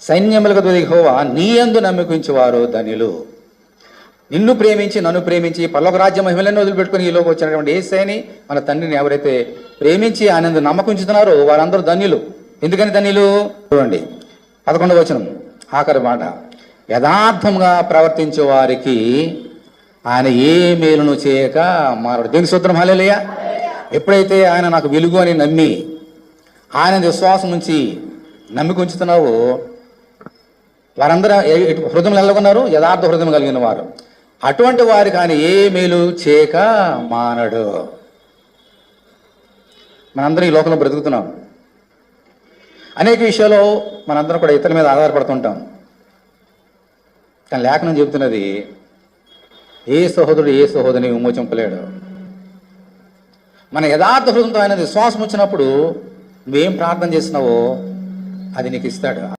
సైన్యములకు యెహోవా నీ యందు నమ్మకించువారు ధన్యులు. నిన్ను ప్రేమించి నన్ను ప్రేమించి పరలోక రాజ్య మహిమలను వదిలిపెట్టుకుని ఈలోకి వచ్చినటువంటి యేసయ్యని మన తండ్రిని ఎవరైతే ప్రేమించి ఆయన నమ్మకించుతున్నారో వారందరూ ధన్యులు. ఎందుకని ధన్యులు? చూడండి 11వ వచనం ఆఖరి మాట. యథార్థంగా ప్రవర్తించే వారికి ఆయన ఏ మేలును చేయక మారడు. దేనికి స్తోత్రం, హల్లెలూయా. ఎప్పుడైతే ఆయన నాకు వెలుగు అని నమ్మి ఆయన విశ్వాసం నుంచి నమ్మిక ఉంచుతున్నావో వారందరూ హృదయం ఎలాగొన్నారు? యథార్థ హృదయం కలిగిన వారు. అటువంటి వారికి ఆయన ఏ మేలు చేయక మానడు. మనందరం ఈ లోకంలో బ్రతుకుతున్నాం. అనేక విషయాల్లో మనందరం కూడా ఇతరుల మీద ఆధారపడుతుంటాం. కానీ లేఖనం చెబుతున్నది ఏ సహోదరుడు ఏ సహోదరిని విమోచింపలేడు. మన యథార్థ హృదయంతో ఆయన విశ్వాసం వచ్చినప్పుడు నువ్వేం ప్రార్థన చేసినావో అది నీకు ఇస్తాడు.